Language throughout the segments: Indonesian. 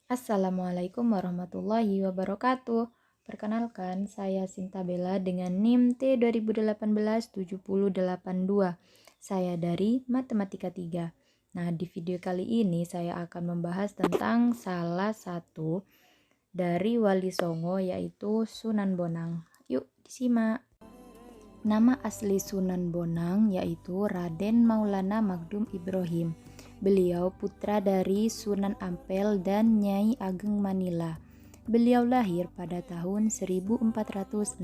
Assalamualaikum warahmatullahi wabarakatuh. Perkenalkan, saya Sinta Bella dengan NIM T2018-7082. Saya dari Matematika 3. Nah, di video kali ini saya akan membahas tentang salah satu dari Wali Songo, yaitu Sunan Bonang. Yuk, disimak. Nama asli Sunan Bonang yaitu Raden Maulana Magdum Ibrahim. Beliau putra dari Sunan Ampel dan Nyai Ageng Manila. Beliau lahir pada tahun 1465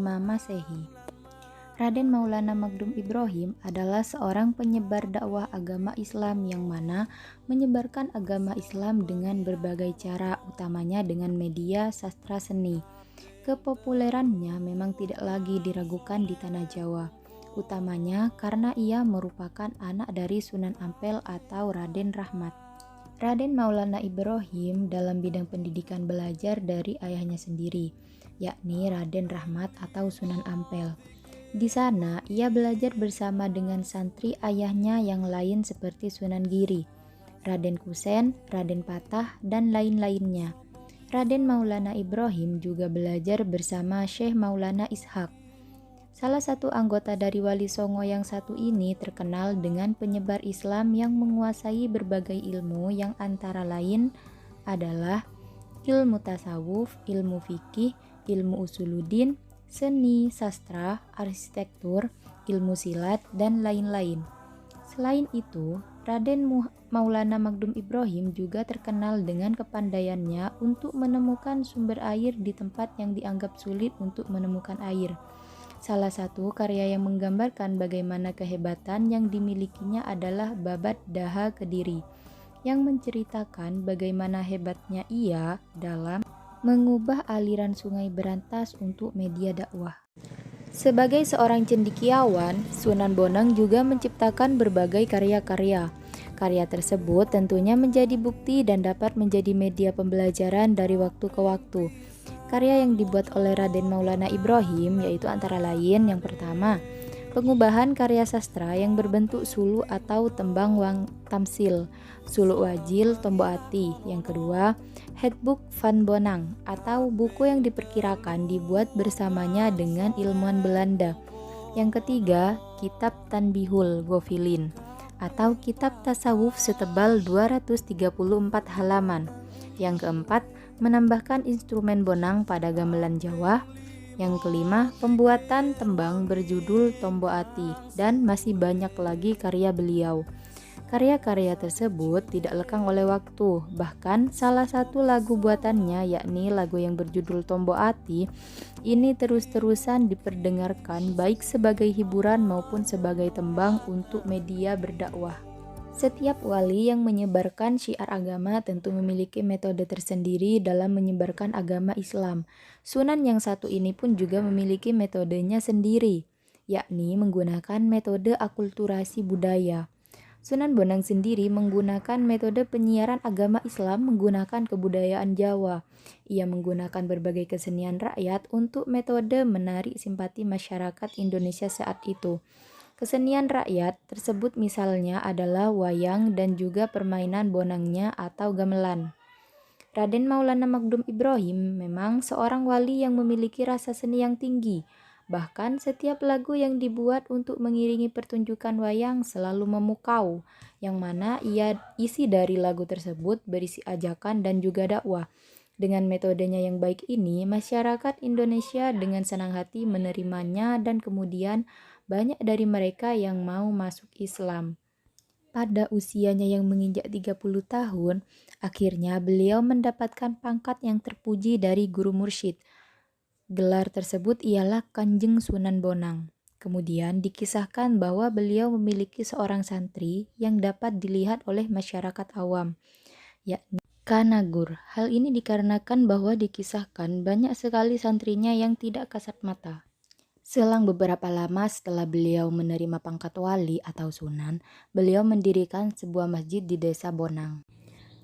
Masehi. Raden Maulana Magdum Ibrahim adalah seorang penyebar dakwah agama Islam yang mana menyebarkan agama Islam dengan berbagai cara, utamanya dengan media sastra seni. Kepopulerannya memang tidak lagi diragukan di tanah Jawa, utamanya karena ia merupakan anak dari Sunan Ampel atau Raden Rahmat. Raden Maulana Ibrahim dalam bidang pendidikan belajar dari ayahnya sendiri, yakni Raden Rahmat atau Sunan Ampel. Di sana, ia belajar bersama dengan santri ayahnya yang lain seperti Sunan Giri, Raden Kusen, Raden Patah, dan lain-lainnya. Raden Maulana Ibrahim juga belajar bersama Syekh Maulana Ishaq. Salah satu anggota dari Wali Songo yang satu ini terkenal dengan penyebar Islam yang menguasai berbagai ilmu yang antara lain adalah ilmu tasawuf, ilmu fikih, ilmu usuluddin, seni, sastra, arsitektur, ilmu silat, dan lain-lain. Selain itu, Raden Maulana Magdum Ibrahim juga terkenal dengan kepandaiannya untuk menemukan sumber air di tempat yang dianggap sulit untuk menemukan air. Salah satu karya yang menggambarkan bagaimana kehebatan yang dimilikinya adalah Babat Daha Kediri, yang menceritakan bagaimana hebatnya ia dalam mengubah aliran sungai Berantas untuk media dakwah. Sebagai seorang cendekiawan, Sunan Bonang juga menciptakan berbagai karya-karya. Karya tersebut tentunya menjadi bukti dan dapat menjadi media pembelajaran dari waktu ke waktu. Karya yang dibuat oleh Raden Maulana Ibrahim yaitu antara lain yang pertama, pengubahan karya sastra yang berbentuk sulu atau tembang wang tamsil, suluk wajil tombo ati. Yang kedua, Handbook van Bonang atau buku yang diperkirakan dibuat bersamanya dengan ilmuwan Belanda. Yang ketiga, Kitab Tanbihul Ghafilin atau kitab tasawuf setebal 234 halaman. Yang keempat, menambahkan instrumen bonang pada gamelan Jawa. Yang kelima, pembuatan tembang berjudul Tombo Ati, dan masih banyak lagi karya beliau. Karya-karya tersebut tidak lekang oleh waktu, bahkan salah satu lagu buatannya yakni lagu yang berjudul Tombo Ati ini terus-terusan diperdengarkan baik sebagai hiburan maupun sebagai tembang untuk media berdakwah. Setiap wali yang menyebarkan syiar agama tentu memiliki metode tersendiri dalam menyebarkan agama Islam. Sunan yang satu ini pun juga memiliki metodenya sendiri, yakni menggunakan metode akulturasi budaya. Sunan Bonang sendiri menggunakan metode penyiaran agama Islam menggunakan kebudayaan Jawa. Ia menggunakan berbagai kesenian rakyat untuk metode menarik simpati masyarakat Indonesia saat itu. Kesenian rakyat tersebut misalnya adalah wayang dan juga permainan bonangnya atau gamelan. Raden Maulana Magdum Ibrahim memang seorang wali yang memiliki rasa seni yang tinggi. Bahkan setiap lagu yang dibuat untuk mengiringi pertunjukan wayang selalu memukau, yang mana isi dari lagu tersebut berisi ajakan dan juga dakwah. Dengan metodenya yang baik ini, masyarakat Indonesia dengan senang hati menerimanya dan kemudian banyak dari mereka yang mau masuk Islam. Pada usianya yang menginjak 30 tahun, akhirnya beliau mendapatkan pangkat yang terpuji dari guru mursyid. Gelar tersebut ialah Kanjeng Sunan Bonang. Kemudian dikisahkan bahwa beliau memiliki seorang santri yang dapat dilihat oleh masyarakat awam, yakni Kanagur. Hal ini dikarenakan bahwa dikisahkan banyak sekali santrinya yang tidak kasat mata. Selang beberapa lama setelah beliau menerima pangkat wali atau sunan, beliau mendirikan sebuah masjid di desa Bonang.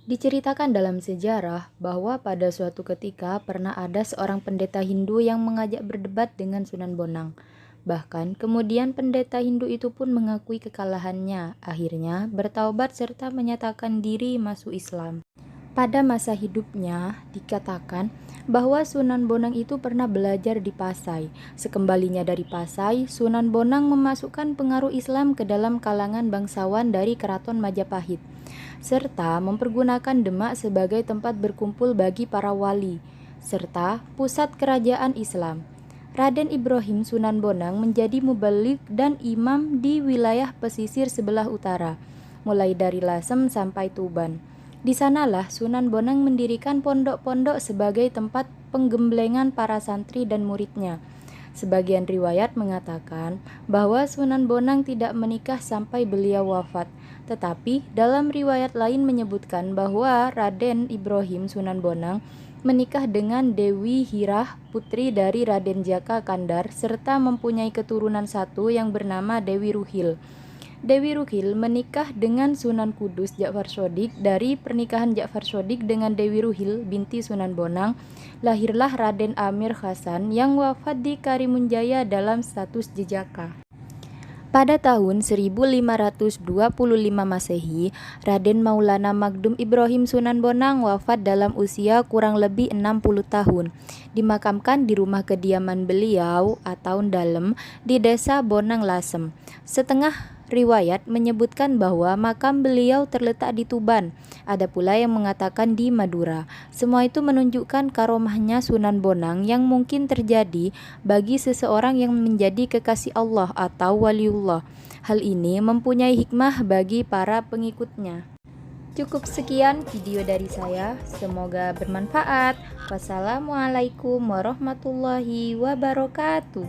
Diceritakan dalam sejarah bahwa pada suatu ketika pernah ada seorang pendeta Hindu yang mengajak berdebat dengan Sunan Bonang. Bahkan kemudian pendeta Hindu itu pun mengakui kekalahannya, akhirnya bertaubat serta menyatakan diri masuk Islam. Pada masa hidupnya, dikatakan bahwa Sunan Bonang itu pernah belajar di Pasai. Sekembalinya dari Pasai, Sunan Bonang memasukkan pengaruh Islam ke dalam kalangan bangsawan dari Keraton Majapahit, serta mempergunakan Demak sebagai tempat berkumpul bagi para wali, serta pusat kerajaan Islam. Raden Ibrahim Sunan Bonang menjadi mubaligh dan imam di wilayah pesisir sebelah utara, mulai dari Lasem sampai Tuban. Di sanalah Sunan Bonang mendirikan pondok-pondok sebagai tempat penggemblengan para santri dan muridnya. Sebagian riwayat mengatakan bahwa Sunan Bonang tidak menikah sampai beliau wafat, tetapi dalam riwayat lain menyebutkan bahwa Raden Ibrahim Sunan Bonang menikah dengan Dewi Hirah, putri dari Raden Jaka Kandar, serta mempunyai keturunan satu yang bernama Dewi Ruhil. Dewi Ruhil menikah dengan Sunan Kudus Ja'far Shodiq. Dari pernikahan Ja'far Shodiq dengan Dewi Ruhil binti Sunan Bonang, lahirlah Raden Amir Hasan yang wafat di Karimunjaya dalam status jejaka. Pada tahun 1525 Masehi, Raden Maulana Magdum Ibrahim Sunan Bonang wafat dalam usia kurang lebih 60 tahun. Dimakamkan di rumah kediaman beliau atau Dalem di desa Bonang Lasem. Setengah riwayat menyebutkan bahwa makam beliau terletak di Tuban. Ada pula yang mengatakan di Madura. Semua itu menunjukkan karomahnya Sunan Bonang yang mungkin terjadi bagi seseorang yang menjadi kekasih Allah atau waliullah. Hal ini mempunyai hikmah bagi para pengikutnya. Cukup sekian video dari saya, semoga bermanfaat. Wassalamualaikum warahmatullahi wabarakatuh.